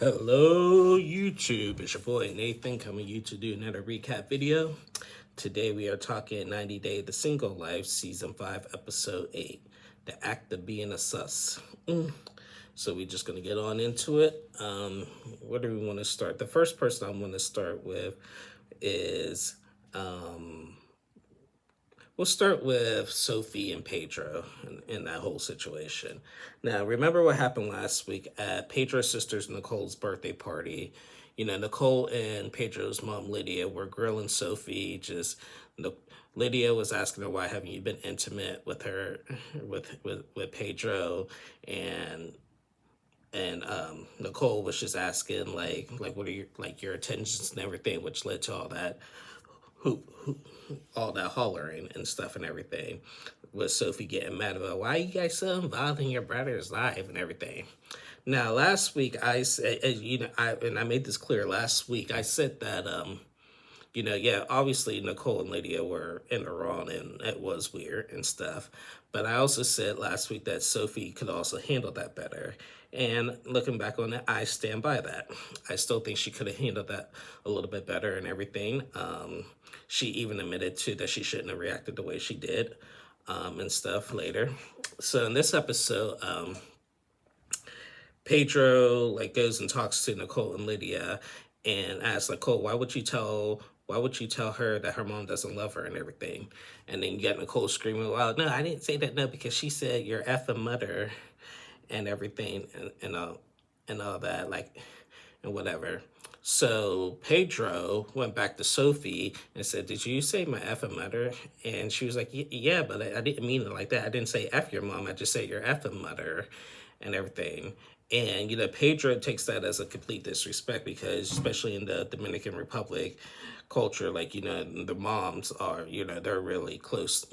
Hello YouTube, it's your boy Nathan coming to you to do another recap video. Today we are talking 90 Day The Single Life Season 5 Episode 8, The Act of Being a Sus. So we're just going to get on into it. Where do we want to start? The first person I want to start with is we'll start with Sophie and Pedro in that whole situation. Now, remember what happened last week at Pedro's sister's Nicole's birthday party? You know, Nicole and Pedro's mom, Lydia, were grilling Sophie. Lydia was asking her, why haven't you been intimate with her, with Pedro? And Nicole was just asking, like what are your intentions and everything, which led to all that all that hollering and stuff and everything, with Sophie getting mad about why you guys so involved in your brother's life and everything. Now, last week I said, I made this clear last week. I said that, yeah, obviously Nicole and Lydia were in the wrong and it was weird and stuff. But I also said last week that Sophie could also handle that better. And looking back on it, I stand by that. I still think she could have handled that a little bit better and everything. She even admitted to that she shouldn't have reacted the way she did and stuff later. So in this episode, Pedro goes and talks to Nicole and Lydia and asks Nicole, why would you tell her that her mom doesn't love her and everything? And then you got Nicole screaming, well, no, I didn't say that, no, because she said you're effing mother and everything and all that, and whatever. So Pedro went back to Sophie and said, did you say my effing mother? And she was like, yeah, but I didn't mean it like that. I didn't say F your mom. I just said your effing mother and everything. And, Pedro takes that as a complete disrespect because, especially in the Dominican Republic culture, the moms are, they're really close,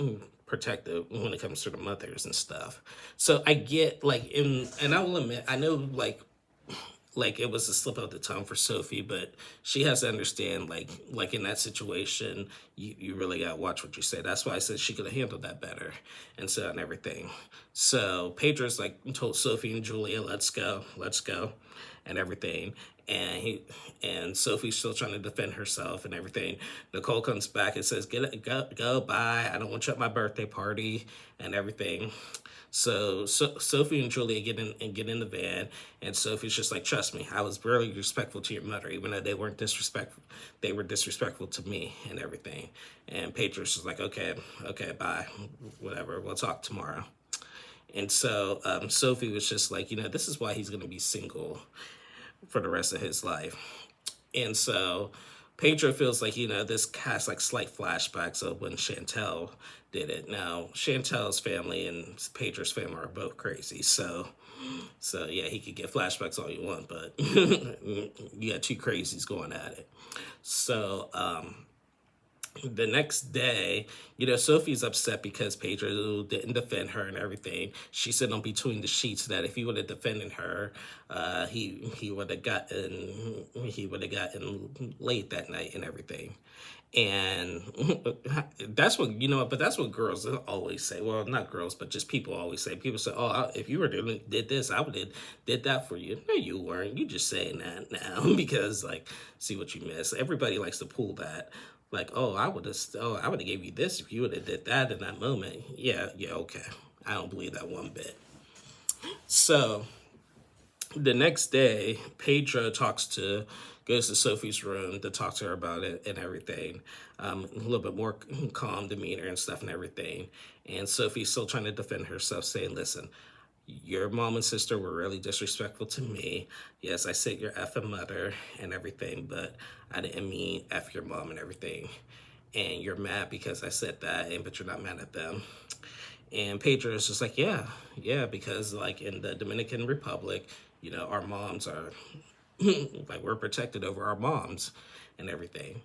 protective when it comes to the mothers and stuff. So I get, and I will admit, I know, it was a slip of the tongue for Sophie, but she has to understand, like in that situation, you really gotta watch what you say. That's why I said she could have handled that better and everything. So Pedro's told Sophie and Julia, let's go, and everything. And Sophie's still trying to defend herself and everything. Nicole comes back and says, go, bye. I don't want you at my birthday party and everything. So Sophie and Julia get in the van, and Sophie's just like, trust me, I was really respectful to your mother, even though they weren't disrespectful. They were disrespectful to me and everything. And Pedro's just like, okay, bye, whatever, we'll talk tomorrow. And so Sophie was just like, this is why he's going to be single for the rest of his life. And so Pedro feels like, this has slight flashbacks of when Chantel did it. Now, Chantel's family and Pedro's family are both crazy. So yeah, he could get flashbacks all you want, but you got two crazies going at it. So, the next day, Sophie's upset because Pedro didn't defend her and everything. She said on Between the Sheets that if he would have defended her, he would have gotten late that night and everything. And that's what, but that's what girls always say. Well, not girls, but just people always say. People say, oh, if you were did this, I would have did that for you. No, you weren't. You just saying that now because see what you miss. Everybody likes to pull that. I would have gave you this if you would have did that in that moment. Yeah, okay. I don't believe that one bit. So the next day, Pedro goes to Sophie's room to talk to her about it and everything. A little bit more calm demeanor and stuff and everything. And Sophie's still trying to defend herself, saying, listen, your mom and sister were really disrespectful to me. Yes, I said your effing mother and everything, but I didn't mean F your mom and everything. And you're mad because I said that, but you're not mad at them. And Pedro is just like, yeah, because in the Dominican Republic, our moms are we're protected over our moms and everything.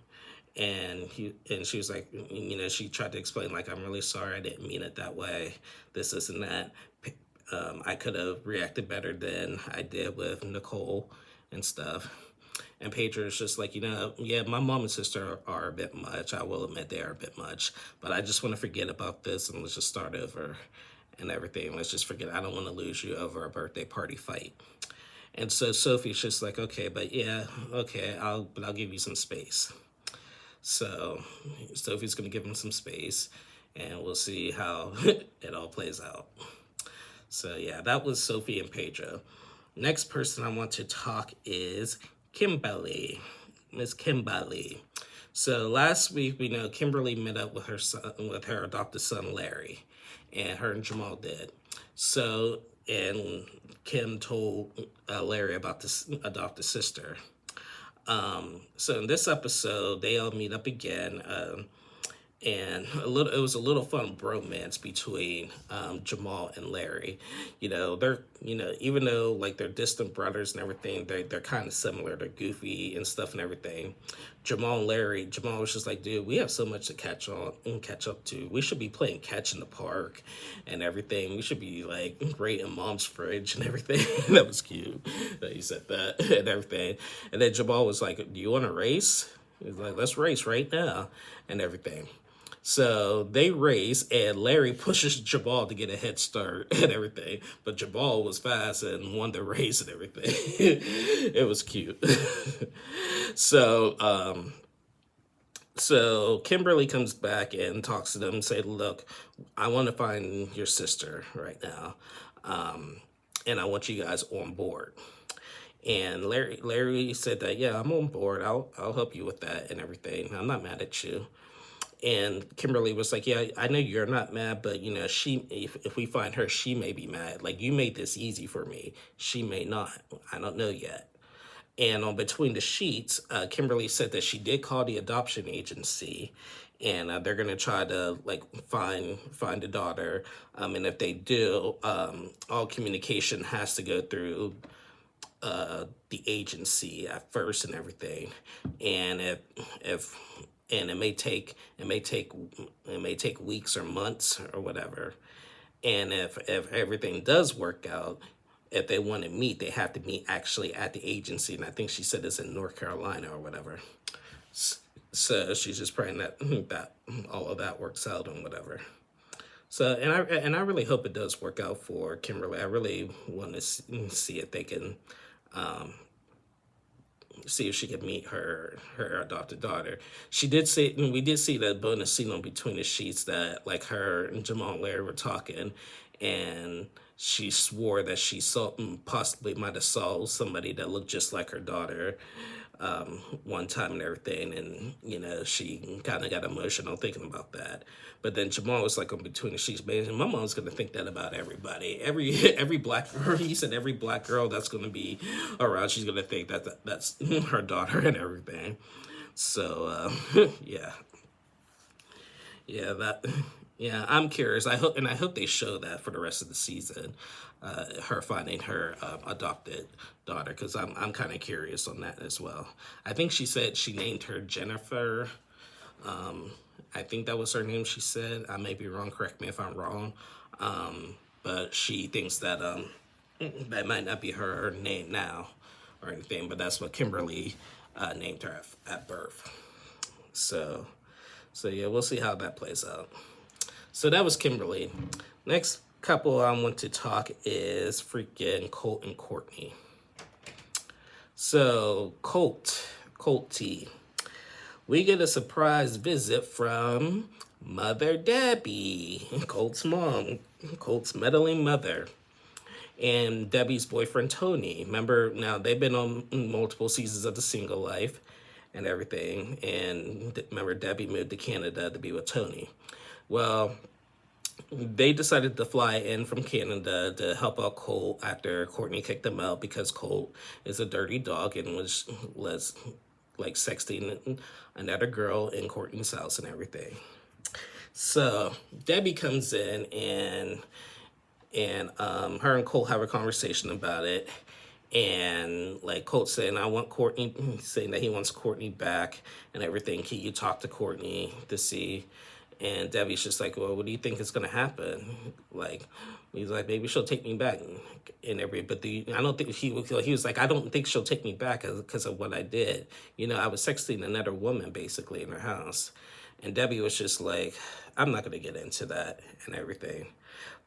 And she was like, she tried to explain I'm really sorry, I didn't mean it that way, this and that. I could have reacted better than I did with Nicole and stuff. And Pedro's just like, yeah, my mom and sister are a bit much. I will admit they are a bit much. But I just want to forget about this and let's just start over and everything. Let's just forget. I don't want to lose you over a birthday party fight. And so Sophie's just like, okay, but yeah, okay, I'll give you some space. So Sophie's gonna give him some space, and we'll see how it all plays out. So yeah, that was Sophie and Pedro. Next person I want to talk is Kimberly, Miss Kimberly. So last week we know Kimberly met up with her son, with her adopted son Larry, and her and Jamal did. So and Kim told Larry about this adopted sister. So in this episode, they all meet up again. And it was a little fun bromance between Jamal and Larry. They're even though like they're distant brothers and everything, they're kind of similar. They're goofy and stuff and everything. Jamal was just like, dude, we have so much to catch on and catch up to. We should be playing catch in the park and everything. We should be like right in mom's fridge and everything. That was cute that he said that and everything. And then Jamal was like, do you want to race? He's like, let's race right now and everything. So they race, and Larry pushes Jamal to get a head start and everything. But Jamal was fast and won the race and everything. It was cute. so, so Kimberly comes back and talks to them and say, look, I want to find your sister right now. And I want you guys on board. And Larry said that, yeah, I'm on board. I'll help you with that and everything. I'm not mad at you. And Kimberly was like, yeah, I know you're not mad, but if we find her, she may be mad. Like, you made this easy for me. She may not. I don't know yet. And on Between the Sheets, Kimberly said that she did call the adoption agency, and they're gonna try to like find a daughter. And if they do, all communication has to go through the agency at first and everything. And if and it may take weeks or months or whatever. And if everything does work out, if they want to meet, they have to meet actually at the agency. And I think she said it's in North Carolina or whatever. So she's just praying that all of that works out and whatever. So and I really hope it does work out for Kimberly. I really want to see if they can see if she could meet her adopted daughter. We did see that bonus scene on Between the Sheets that like her and Jamal and Larry were talking, and she swore that she saw possibly might have saw somebody that looked just like her daughter one time and everything, and she kind of got emotional thinking about that. But then Jamal was like on Between the Sheets, man, my mom's gonna think that about everybody, every black girl. He said every black girl that's gonna be around, she's gonna think that's her daughter and everything. So yeah, yeah, that. Yeah, I'm curious. I hope they show that for the rest of the season, her finding her adopted daughter, because I'm kind of curious on that as well. I think she said she named her Jennifer. I think that was her name. She said, I may be wrong. Correct me if I'm wrong. But she thinks that that might not be her name now or anything, but that's what Kimberly named her at birth. So yeah, we'll see how that plays out. So that was Kimberly. Next couple I want to talk is freaking Colt and Courtney. So Colt T. We get a surprise visit from Mother Debbie, Colt's mom, Colt's meddling mother, and Debbie's boyfriend Tony. Remember, now they've been on multiple seasons of The Single Life and everything, and remember Debbie moved to Canada to be with Tony. Well, they decided to fly in from Canada to help out Colt after Courtney kicked them out because Colt is a dirty dog and was like sexting another girl in Courtney's house and everything. So Debbie comes in and her and Colt have a conversation about it. And like Colt saying, I want Courtney, saying that he wants Courtney back and everything. Can you talk to Courtney to see? And Debbie's just like, well, what do you think is going to happen? Like, he's like, maybe she'll take me back and everything. But I don't think he was like, I don't think she'll take me back because of what I did. I was sexting another woman basically in her house. And Debbie was just like, I'm not going to get into that and everything.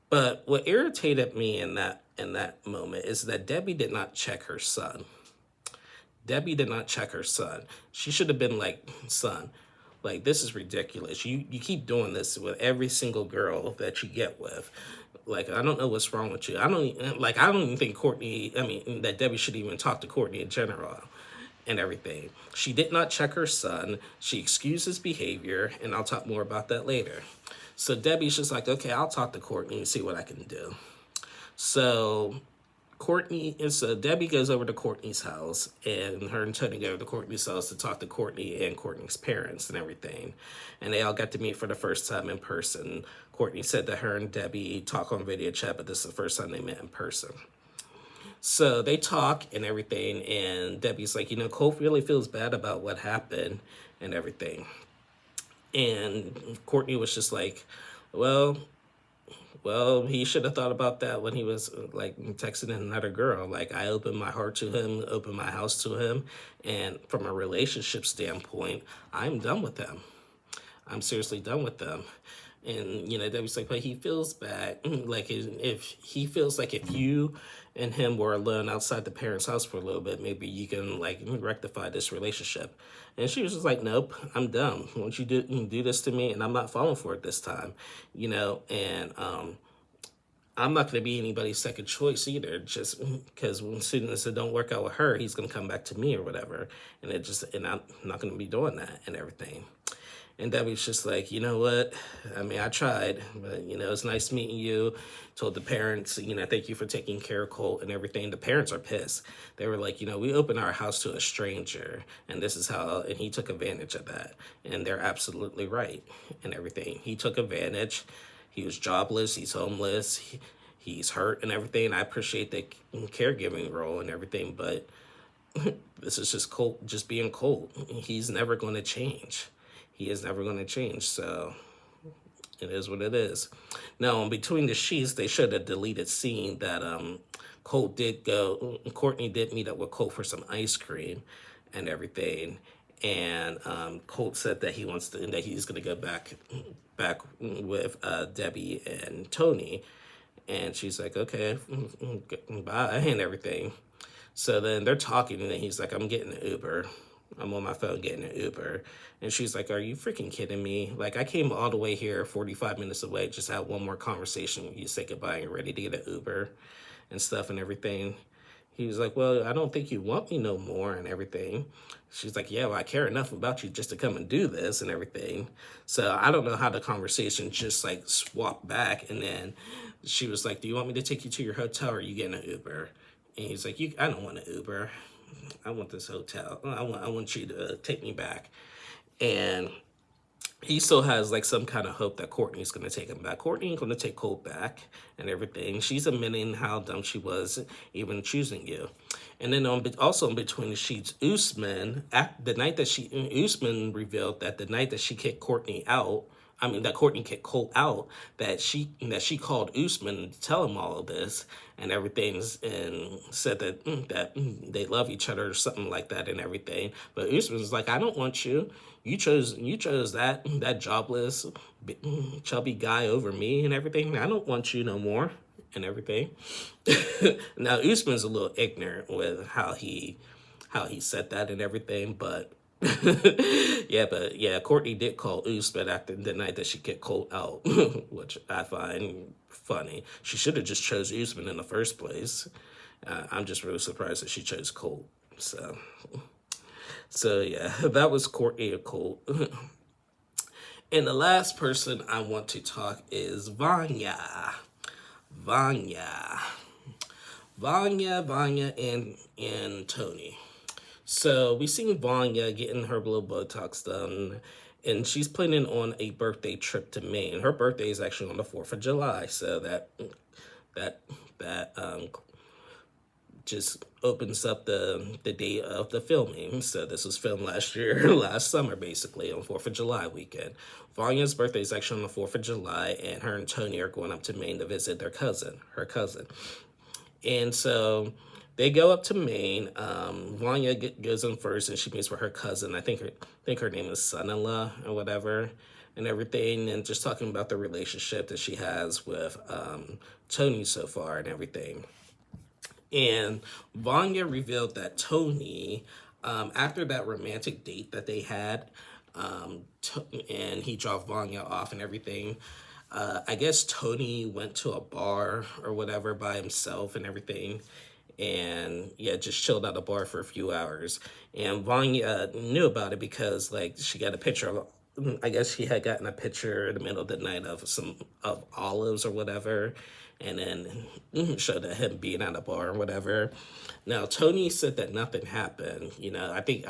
But what irritated me in that moment is that Debbie did not check her son. Debbie did not check her son. She should have been like, son, like this is ridiculous. You keep doing this with every single girl that you get with. Like I don't know what's wrong with you. I don't even think Courtney. I mean that Debbie should even talk to Courtney in general and everything. She did not check her son. She excused his behavior, and I'll talk more about that later. So Debbie's just like, okay, I'll talk to Courtney and see what I can do. So Debbie goes over to Courtney's house, and her and Tony go to Courtney's house to talk to Courtney and Courtney's parents and everything. And they all got to meet for the first time in person. Courtney said that her and Debbie talk on video chat, but this is the first time they met in person. So they talk and everything, and Debbie's like, Colt really feels bad about what happened and everything. And Courtney was just like, well, he should have thought about that when he was like texting another girl. Like I opened my heart to him, opened my house to him, and from a relationship standpoint, I'm done with them. I'm seriously done with them. And Debbie's like, but he feels bad. Like if he feels like if you and him were alone outside the parents' house for a little bit, maybe you can like rectify this relationship. And she was just like, nope, I'm done. Won't you do this to me? And I'm not falling for it this time, And I'm not going to be anybody's second choice either. Just because when students that don't work out with her, he's going to come back to me or whatever. And I'm not going to be doing that and everything. And Debbie's just like, you know what? I mean, I tried, but, it's nice meeting you. Told the parents, thank you for taking care of Colt and everything. The parents are pissed. They were like, we opened our house to a stranger, and this is how, and he took advantage of that. And they're absolutely right and everything. He took advantage. He was jobless. He's homeless. He's hurt and everything. I appreciate the caregiving role and everything, but this is just Colt, just being Colt. He's never going to change. He is never going to change, so it is what it is. Now, between the sheets, they showed a deleted scene that Courtney did meet up with Colt for some ice cream and everything, and Colt said that he's going to go back with Debbie and Tony, and she's like, okay, bye, and everything. So then they're talking, and then he's like, I'm getting an Uber. I'm on my phone getting an Uber. And she's like, are you freaking kidding me? Like, I came all the way here 45 minutes away, just had one more conversation with you, say goodbye, and you're ready to get an Uber and stuff and everything. He was like, well, I don't think you want me no more and everything. She's like, yeah, well, I care enough about you just to come and do this and everything. So I don't know how the conversation just like swapped back. And then she was like, do you want me to take you to your hotel or are you getting an Uber? And he's like, I don't want an Uber. I want this hotel. I want you to take me back. And he still has like some kind of hope that Courtney's going to take him back. Courtney ain't going to take Colt back and everything. She's admitting how dumb she was even choosing you. And then also in between the sheets, Usman, the night that Usman revealed that the night that she kicked Courtney out, that Courtney kicked Colt out, that she called Usman to tell him all of this and everything, and said that they love each other or something like that and everything. But Usman was like, I don't want you. You chose that jobless, chubby guy over me and everything. I don't want you no more and everything. Now Usman's a little ignorant with how he said that and everything, but yeah, Courtney did call Usman after the night that she kicked Colt out, which I find funny. She should have just chose Usman in the first place. I'm just really surprised that she chose Colt. So yeah, that was Courtney and Colt. And the last person I want to talk is Vanya. Vanya and Tony. So we seen Vanya getting her little Botox done, and she's planning on a birthday trip to Maine. Her birthday is actually on the 4th of July, so that just opens up the day of the filming. So this was filmed last summer, basically, on 4th of July weekend. Vanya's birthday is actually on the 4th of July, and her and Tony are going up to Maine to visit her cousin. And so they go up to Maine. Vanya goes in first, and she meets with her cousin. I think her name is Son-in-law or whatever. and everything, and just talking about the relationship that she has with Tony so far and everything. And Vanya revealed that Tony, after that romantic date that they had, and he dropped Vanya off and everything, I guess Tony went to a bar or whatever by himself and everything. And yeah, just chilled at the bar for a few hours. And Vanya knew about it because like she got a picture of, I guess she had gotten a picture in the middle of the night of some of olives or whatever, and then showed that him being at a bar or whatever. Now Tony said that nothing happened. You know, I think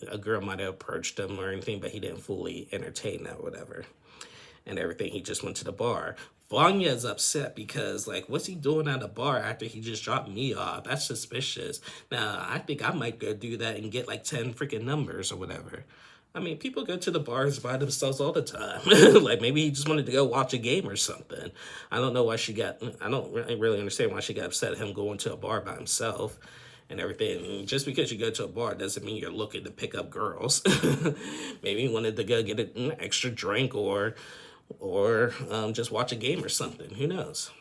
a girl might have approached him or anything, but he didn't fully entertain that or whatever and everything. He just went to the bar. Vanya is upset because, like, what's he doing at a bar after he just dropped me off? That's suspicious. Now, I think I might go do that and get like 10 freaking numbers or whatever. I mean, people go to the bars by themselves all the time. Like, maybe he just wanted to go watch a game or something. I don't know why she got, I don't really understand why she got upset at him going to a bar by himself and everything. Just because you go to a bar doesn't mean you're looking to pick up girls. Maybe he wanted to go get an extra drink or just watch a game or something. Who knows?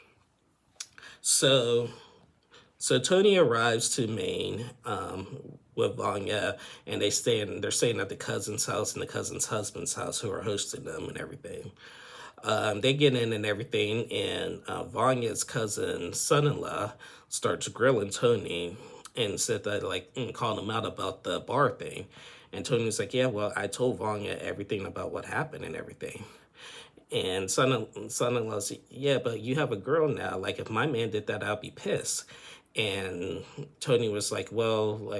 So so Tony arrives to Maine with Vanya, and they're staying at the cousin's house and the cousin's husband's house, who are hosting them and everything. They get in and everything, and Vanya's cousin's son-in-law starts grilling Tony and said that, like, called him out about the bar thing. And Tony was like, yeah, well, I told Vanya everything about what happened and everything. And son-in-law said, yeah, but you have a girl now. Like, if my man did that, I'd be pissed. And Tony was like, well,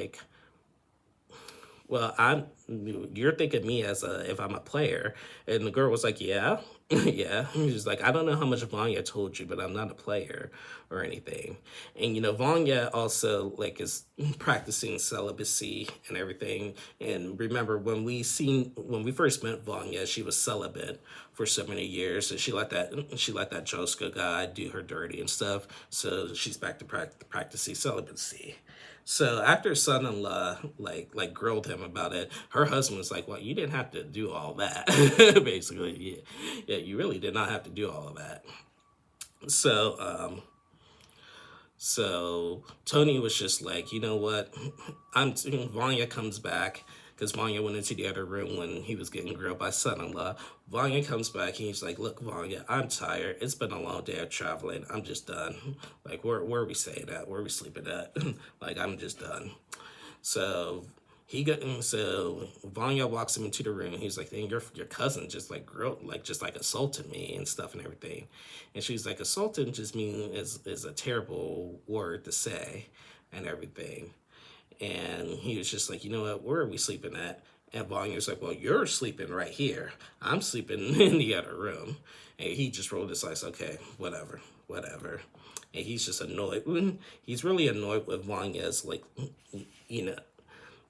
you're thinking me as if I'm a player. And the girl was like, yeah, yeah. She's like, I don't know how much Vanya told you, but I'm not a player or anything. And, you know, Vanya also like is practicing celibacy and everything. And remember when we first met Vanya, she was celibate for so many years. And she let that Josko guy do her dirty and stuff. So she's back to practicing celibacy. So after son-in-law like grilled him about it, her husband was like, "Well, you didn't have to do all that." Basically, yeah, you really did not have to do all of that. So so Tony was just like, you know what? Vanya comes back because Vanya went into the other room when he was getting grilled by son-in-law. Vanya comes back and he's like, look, Vanya, I'm tired. It's been a long day of traveling. I'm just done. Like, where are we staying at? Where are we sleeping at? Like, I'm just done. So so Vanya walks him into the room. He's like, "Then your cousin just like grilled, like just like assaulted me and stuff and everything." And she's like, "Assaulting just means is a terrible word to say and everything." And he was just like, "You know what? Where are we sleeping at?" And Vanya's like, "Well, you're sleeping right here. I'm sleeping in the other room." And he just rolled his eyes. Okay, whatever, whatever. And he's just annoyed. He's really annoyed with Vanya's like, you know,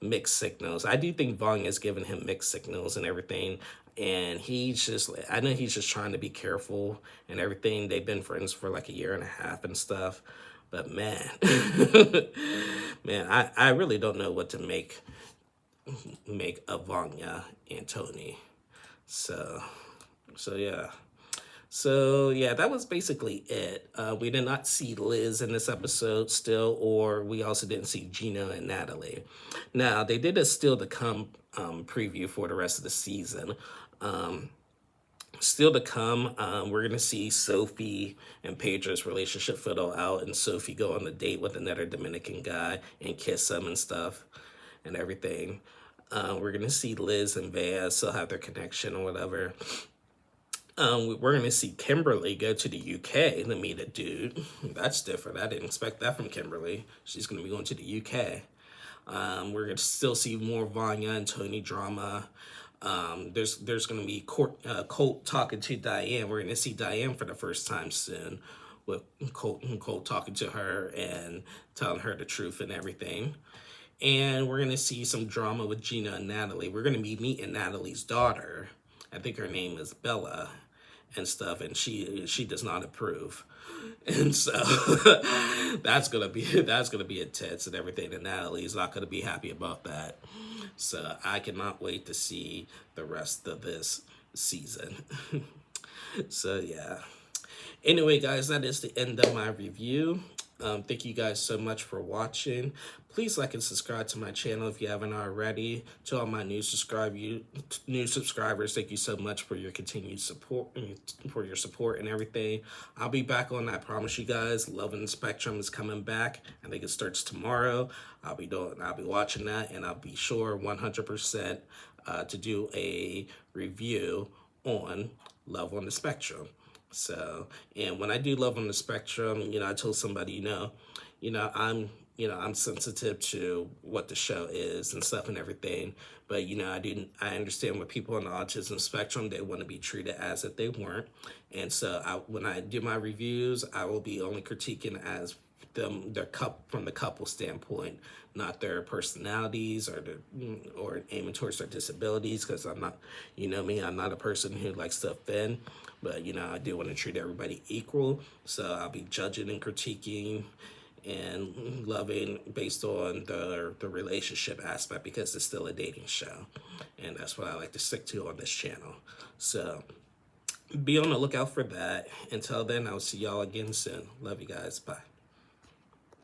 mixed signals. I do think Vong has given him mixed signals and everything. And I know he's just trying to be careful and everything. They've been friends for like a year and a half and stuff. But man, man, I really don't know what to make of Vanya and Tony. So, yeah. So yeah, that was basically it. We did not see Liz in this episode still, or we also didn't see Gina and Natalie. Now they did a still to come preview for the rest of the season. Still to come, we're gonna see Sophie and Pedro's relationship fiddle out, and Sophie go on a date with another Dominican guy and kiss him and stuff and everything. We're gonna see Liz and Bea still have their connection or whatever. We're going to see Kimberly go to the UK to meet a dude. That's different. I didn't expect that from Kimberly. She's going to be going to the UK. We're going to still see more Vanya and Tony drama. There's going to be Colt talking to Diane. We're going to see Diane for the first time soon, with Colt talking to her and telling her the truth and everything. And we're going to see some drama with Gina and Natalie. We're going to be meeting Natalie's daughter. I think her name is Bella and stuff, and she does not approve. And so that's gonna be intense and everything, and Natalie's not gonna be happy about that. So I cannot wait to see the rest of this season. So yeah. Anyway, guys, that is the end of my review. Thank you guys so much for watching. Please like and subscribe to my channel if you haven't already. To all my new subscribers, thank you so much for your continued support, and everything. I'll be back on, I promise you guys. Love and Spectrum is coming back. I think it starts tomorrow. I'll be watching that, and I'll be sure 100% to do a review on Love on the Spectrum. So, and when I do Love on the Spectrum, I told somebody, I'm sensitive to what the show is and stuff and everything. But, I understand with people on the autism spectrum, they want to be treated as if they weren't. And so when I do my reviews, I will be only critiquing as from the couple standpoint, not their personalities or aiming towards their disabilities, because I'm not, me, I'm not a person who likes to offend, but I do want to treat everybody equal. So I'll be judging and critiquing and loving based on the relationship aspect, because it's still a dating show, and that's what I like to stick to on this channel. So be on the lookout for that. Until then, I'll see y'all again soon. Love you guys. Bye.